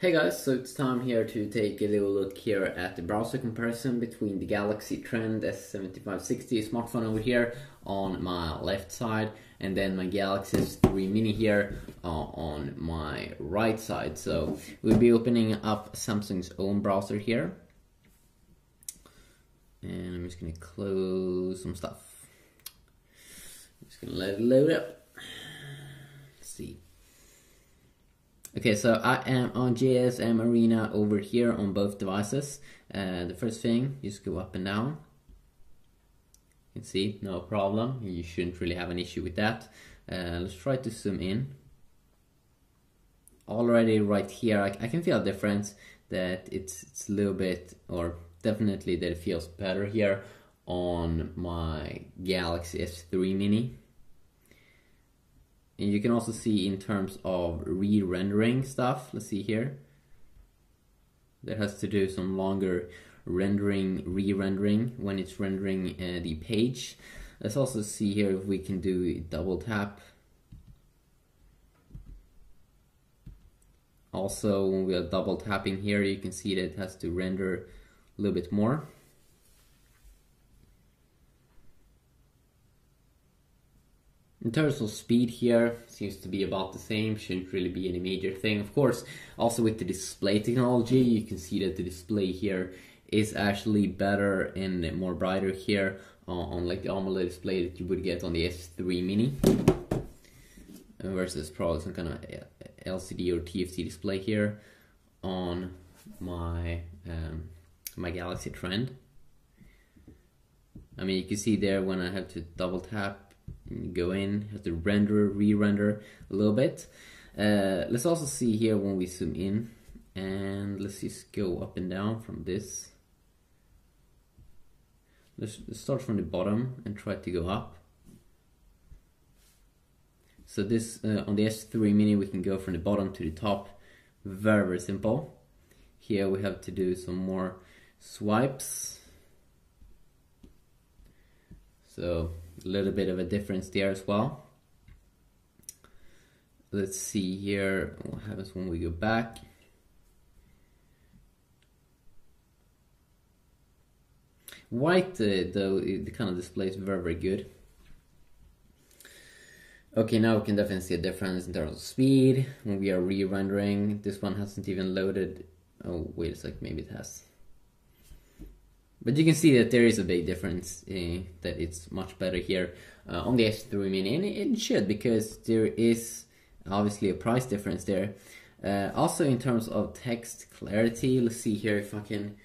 Hey guys, so it's time here to take a little look here at the browser comparison between the Galaxy Trend S7560 smartphone over here on my left side and then my Galaxy S3 Mini here on my right side. So we'll be opening up Samsung's own browser here. And I'm just going to close some stuff. I'm just going to let it load up. Let's see. Okay, so I am on JSM Arena over here on both devices. The first thing, just go up and down. You can see, no problem. You shouldn't really have an issue with that. Let's try to zoom in. Already right here, I can feel a difference that it's a little bit, or definitely that it feels better here on my Galaxy S3 Mini. And you can also see in terms of re-rendering stuff, let's see here. That has to do some longer rendering, re-rendering when it's rendering the page. Let's also see here if we can do a double tap. Also, when we are double tapping here, you can see that it has to render a little bit more. In terms of speed here, seems to be about the same, shouldn't really be any major thing. Of course, also with the display technology, you can see that the display here is actually better and more brighter here on like the AMOLED display that you would get on the S3 Mini. Versus probably some kind of LCD or TFT display here on my, my Galaxy Trend. I mean, you can see there when I have to double tap, go in, have to render, re-render a little bit. Let's also see here when we zoom in, and let's just go up and down from this. Let's start from the bottom and try to go up. So this on the S3 Mini we can go from the bottom to the top, very simple. Here we have to do some more swipes. So a little bit of a difference there as well. Let's see here what happens when we go back. White though, the kind of display is very good. Okay, now we can definitely see a difference in terms of speed when we are re-rendering. This one hasn't even loaded. Oh, wait a sec, maybe it has. But you can see that there is a big difference, that it's much better here on the S3 Mini, and it should, because there is obviously a price difference there. Also in terms of text clarity, let's see here if I can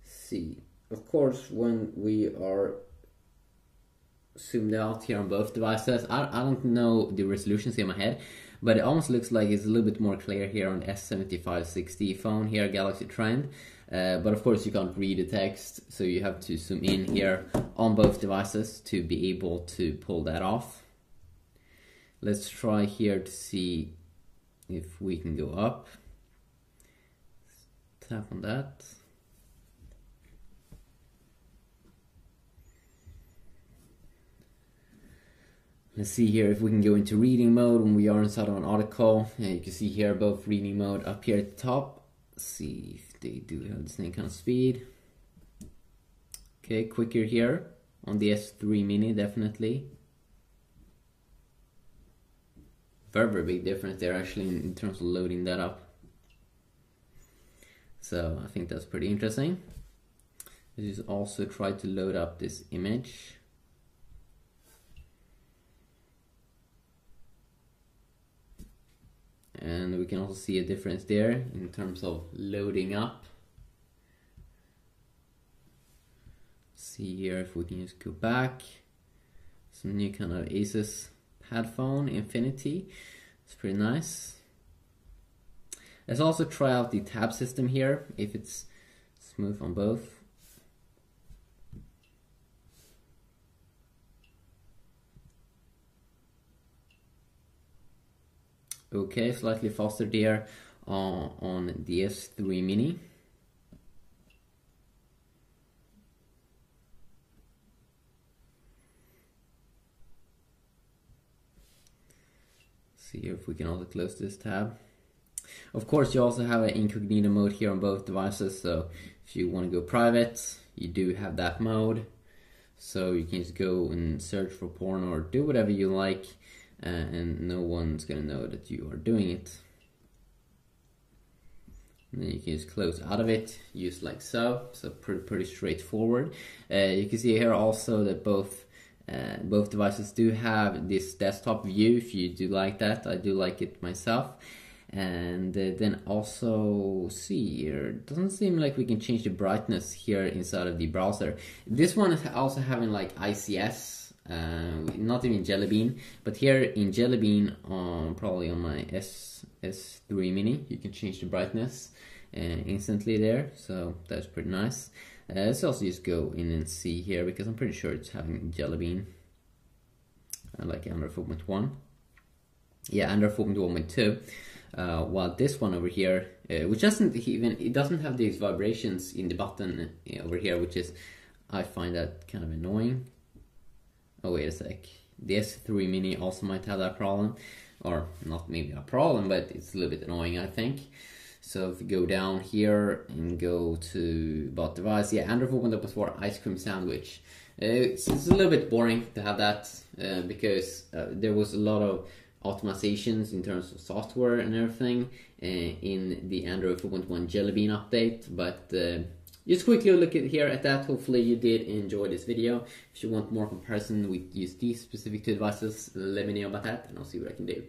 see. Of course, when we are zoomed out here on both devices, I don't know the resolutions in my head, but it almost looks like it's a little bit more clear here on the S7560 phone here, Galaxy Trend. But of course you can't read the text, so you have to zoom in here on both devices to be able to pull that off. Let's try here to see if we can go up. Tap on that. Let's see here if we can go into reading mode when we are inside of an article. And you can see here both reading mode up here at the top. Let's see if they do have the same kind of speed. Okay, quicker here on the S3 Mini, definitely. Very big difference there actually in terms of loading that up. So I think that's pretty interesting. Let's just also try to load up this image. And we can also see a difference there in terms of loading up. See here if we can just go back. Some new kind of Asus pad phone, Infinity. It's pretty nice. Let's also try out the tab system here, if it's smooth on both. Okay, slightly faster there on the S3 Mini. See if we can also close this tab. Of course, you also have an incognito mode here on both devices, so if you want to go private, you do have that mode. So you can just go and search for porn or do whatever you like, and no one's gonna know that you are doing it. And then you can just close out of it, use like so. So pretty straightforward. You can see here also that both devices do have this desktop view. If you do like that, I do like it myself. And then also see here, it doesn't seem like we can change the brightness here inside of the browser. This one is also having like ICS, not even Jelly Bean, but here in Jelly Bean, probably on my S3 Mini, you can change the brightness instantly there, so that's pretty nice. Let's also just go in and see here, because I'm pretty sure it's having Jelly Bean, like Android 4.1. Yeah, Android 4.1.2. While this one over here, which doesn't have these vibrations in the button over here, which is, I find that kind of annoying. Oh wait a sec, the S3 Mini also might have that problem, or not maybe a problem, but it's a little bit annoying, I think. So if you go down here and go to about device, yeah, Android 4.0.4 ice cream sandwich. It's a little bit boring to have that because there was a lot of optimizations in terms of software and everything in the Android 4.1 Jelly Bean update, but just quickly look at that. Hopefully you did enjoy this video. If you want more comparison with these specific two devices, let me know about that and I'll see what I can do.